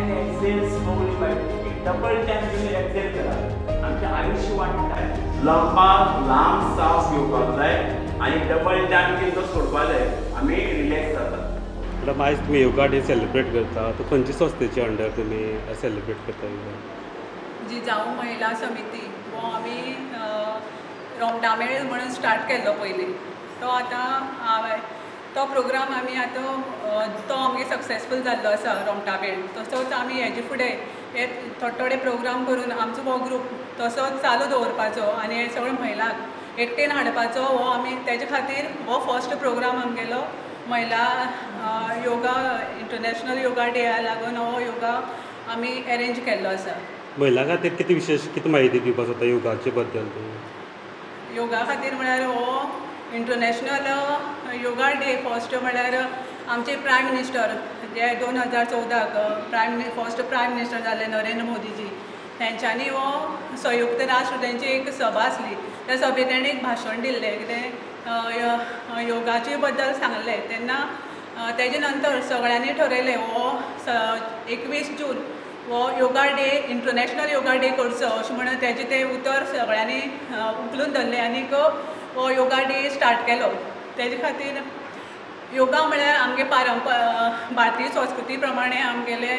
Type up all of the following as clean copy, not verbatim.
and exhale slowly by taking double time तुम्ही exhale करा. आमचे आयुष्य वाढताय. लांब सांस घेवपाक जाय आणि डबल टाइम केन्ना सोडपाक जाय. आमी रिलॅक्स जाता. मॅडम आज तुम्ही योगा डे सेलिब्रेट करता तो खंयच्या संस्थेचे अंडर तुम्ही सेलिब्रेट करता? जिजाऊ महिला समिती हो आमी रोमटामेळ म्हणून स्टार्ट केल्लो पयलीं. तो आतां तो प्रोग्राम आमी आतां तो आमगे सक्सेसफूल जाल्लो आसा रोमटामेळ. तसोच आमी हेजे फुडें हे थोडे प्रोग्राम करून आमचो हो ग्रूप तसोच चालू दवरपाचो आनी हे सगळे महिलांक एकटेन हाडपाचो हो आमी तेजे खातीर हो फर्स्ट प्रोग्राम आमगेलो महिला योगा इंटरनॅशनल योगा डेया लागून हो योगा आमी अरेंज केल्लो आसा. महिलां खातीर कितें विशेष कितें म्हायती दिवपाक जाता योगाचे बद्दल? योगा खातीर म्हळ्यार हो इंटरनॅशनल योगा डे फर्स्ट म्हळ्यार आमचे प्रायम मिनिस्टर जे 2014 फर्स्ट प्रायम मिनिस्टर जाल्ले नरेंद्र मोदीजी तेंच्यांनी हो संयुक्त राष्ट्र तेंची एक सभा आसली. त्या सभेत तेणें एक भाशण दिल्लें कितें योगाचे बद्दल सांगलें. तेन्ना तेजे नंतर सगळ्यांनी ठरयलें हो 21 जून हो yoga day international yoga day करचो अशें म्हणून तेजें तें उतर सगळ्यांनी उखलून धरलें आनीक हो योगा डे स्टार्ट केलो. तेजे खातीर योगा म्हळ्यार आमगे भारतीय संस्कृती प्रमाणे आमगेले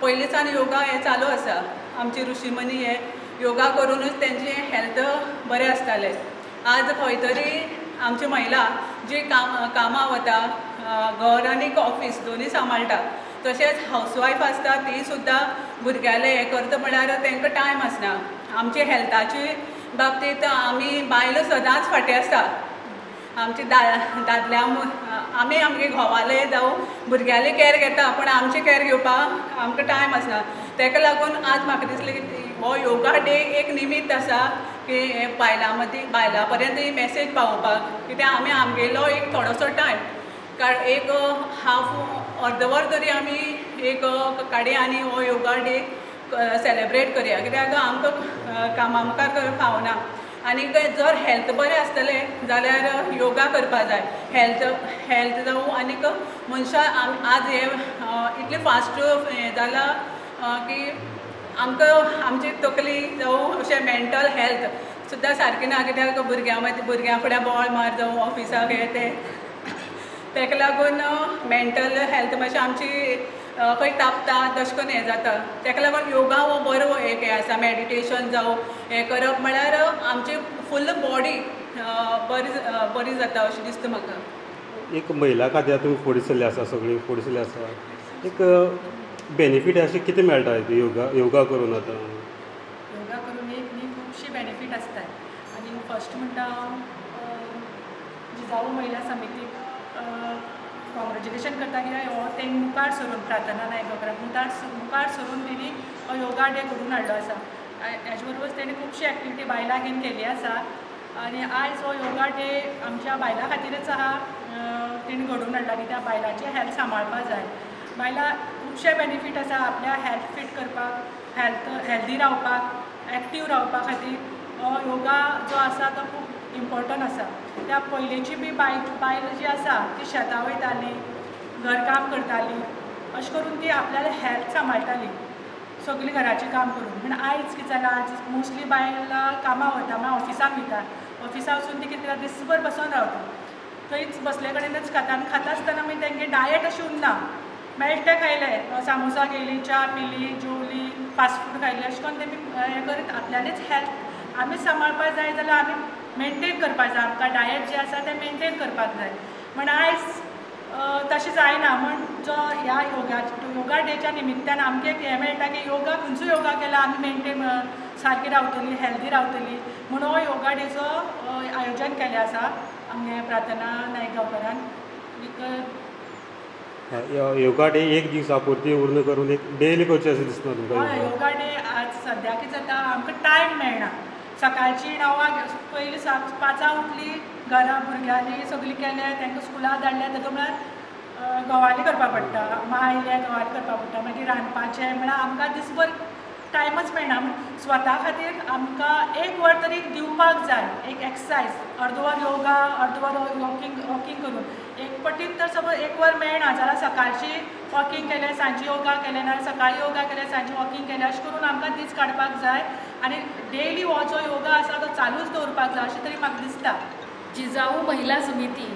पयलींच्यान योगा हे चालू आसा. आमचे ऋषिमुनी हे योगा करूनच तेंचे हेल्थ बरें आसतालें. आज खंय तरी आमची महिला जी कामां वता घर आनी ऑफीस दोनूय सांबाळटा तशेंच हावजवायफ आसता ती सुद्दां भुरग्याले हें करता म्हळ्यार तांकां टायम आसना. आमचे हेल्थाचे बाबतींत आमी बायलो सदांच फाटीं आसता. आमचे दादल्या आमी आमगे घोवाले जावं भुरग्याले कॅर घेता पूण आमचे कॅर घेवपाक आमकां टायम आसना. ताका लागून आज म्हाका दिसलें की हो योगा डे एक निमित्त आसा की हे बायलां पर्यंत ही मॅसेज पावोवपाक कित्याक आमी आमगेलो एक थोडोसो टायम एक अर्दवर तरी आमी एक काडया आनी हो योगा डे सेलेब्रेट करया कित्याक आमकां कामा मुखार करपाक फावना. आनी जर हेल्थ बरें आसतलें जाल्यार योगा करपा जाय. हेल्थ जावं आनीक मनशां आज हे इतलें फास्ट हें जालां की आमकां आमची तकली जावं अशें मेंटल हेल्थ सुद्दां सारकें ना कित्याक भुरग्यां फुड्या बॉल मार जावं ऑफिसाक हे ते ताका लागून मेंटल हेल्थ मातशी आमची खंय तापता तशें करून हें जाता. ताका लागून योगा हो बरो एक हें आसा. मेडिटेशन जावं हें करप म्हळ्यार आमची फूल बॉडी बरी जाता अशें दिसता म्हाका. एक महिला खातीर तुमी फुडें सरले आसा सगळीं फुडें सरले आसा एक बेनिफीट अशें कितें मेळटा योगा करून? आतां योगा करून एक न्ही खुबशी बेनिफीट आसतात आनी फर्स्ट म्हणटा जिजाऊ महिला समितीक कॉंग्रेच्युलेशन करता कित्याक हो तेंक मुखार सरून प्रार्थना नायक मुखार सरून तेणी हो योगा डे करून हाडलो आसा. हेजे बरोबर तेणी खुबशी एक्टिविटी बायलां घेवन केली आसा आनी आयज हो योगा डे आमच्या बायलां खातीरच आहा. तेणी घडोवन हाडला कित्याक बायलांचें हेल्थ सांबाळपाक जाय. बायलां खुबशे बेनिफीट आसा आपल्या हेल्थ फीट करपाक हेल्दी रावपाक एक्टीव रावपा खातीर हो योगा जो आसा तो खूब इम्पॉर्टंट आसा. त्या पयलींची बी बायल जी आसा ती शेतां वयताली घरकाम करताली अशें करून ती आपल्याले हेल्थ सांबाळटाली सगळीं घराचें काम करून. पूण आयज कितें जालां आज मोस्टली बायलां कामां वता म्हळ्यार ऑफिसाक वयता. ऑफिसाक वचून ती कितें करता दिसभर बसून रावता थंयच बसले कडेनच खाता आनी खाता आसतना मागीर तेंगे डायट अशें उरना. मेळटा तें खायलें सामोसा घेयली च्या पिली जेवली फास्ट फूड खायलें अशें करून तेमी हें करीत आपल्यालेच हेल्थ आमीच सांबाळपाक जाय जाल्यार आमी मेनटेन करपाक जाय. आमकां डायट जें आसा तें मेनटेन करपाक जाय. म्हण आयज तशें जायना म्हण जो ह्या योगा डेच्या निमित्तान आमकां एक हें मेळटा की योगा खंयचो योगा केला आमी मेनटेन सारकी रावतली हेल्दी रावतली म्हणून हो योगा डेचो आयोजन केलें आसा आमगे प्रार्थना नायक गांवकारान. योगा डे एक दिसा पुरती उर्ण करून एक डेली करचें अशें दिसता तुमकां? हय योगा डे आज सद्या कितें जाता आमकां टायम मेळना. सकाळची 9 पयलीं 5 उठली घरा भुरग्यांनी सगळीं केलें तांकां स्कुलाक धाडलें ताका म्हळ्यार गवाली करपा पडटा मायले गवाली करपा पडटा मागीर रांदपाचें म्हळ्यार आमकां दिसभर टायमच मेळना स्वता खातीर आमकां एक वर तरी दिवपाक जाय एक एक्सरसायज अर्द वर योगा अर्द वर वॉकिंग करून एक पटीत तर सपोज एक वर मेळना जाल्यार सकाळची वॉकिंग केलें सांजची योगा केलें नाल्यार सकाळी योगा केलें सांजची वॉकिंग केलें अशें करून आमकां दीस काडपाक जाय आनी डेली हो जो योगा आसा तो चालूच दवरपाक जाय अशें तरी म्हाका दिसता. जिजाऊ महिला समिती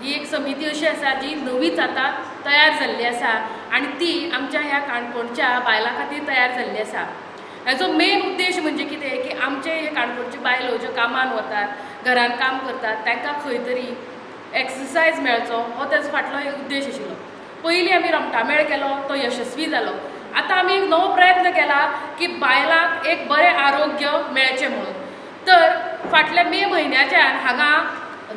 ही एक समिती अशी आसा जी नवीच आतां तयार जाल्ली आसा आनी ती आमच्या ह्या काणकोणच्या बायलां खातीर तयार जाल्ली आसा. हाचो मेन उद्देश म्हणजे कितें की आमचे हे काणकोणच्यो बायलो ज्यो कामान वतात घरान काम करतात तांकां खंय तरी एक्सरसायज मेळचो हो ताचो फाटलो एक उद्देश आशिल्लो. पयलीं आमी रोमटामेळ केलो तो यशस्वी जालो. आतां आमी एक नवो प्रयत्न केला की बायलांक एक बरें आरोग्य मेळचें म्हणून. तर फाटल्या मे म्हयन्याच्यान हांगा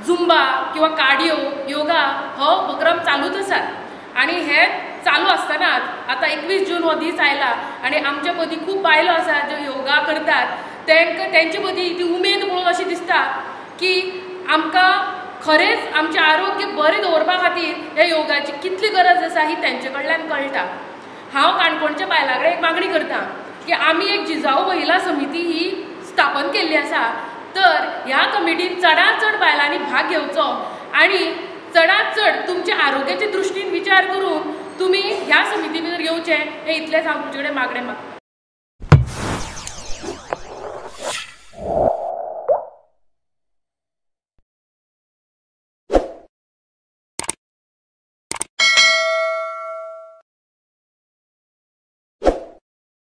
झुंबा किंवा कार्डिओ योगा हो उपक्रम चालूच आसात आनी हे चालू आसतनाच आतां 21 जून हो दीस आयला आनी आमचे मदीं खूब बायलो आसात ज्यो योगा करतात. तेंचे मदीं ती उमेद पळोवन अशें दिसता की आमकां खरेंच आमचें आरोग्य बरें दवरपा खातीर हे योगाची कितली गरज आसा ही तेंचे कडल्यान कळटा. हांव काणकोणच्या बायलां कडेन एक मागणी करतां की आमी एक जिजाऊ महिला समिती ही स्थापन केल्ली आसा. तर ह्या कमिटीन चडांत चड बायलांनी भाग घेवचो आनी चडांत चड तुमच्या आरोग्याचे दृश्टीन विचार करून तुमी ह्या समिती भितर येवचें हे इतलेंच हांव तुमचे कडेन मागणें मागतां.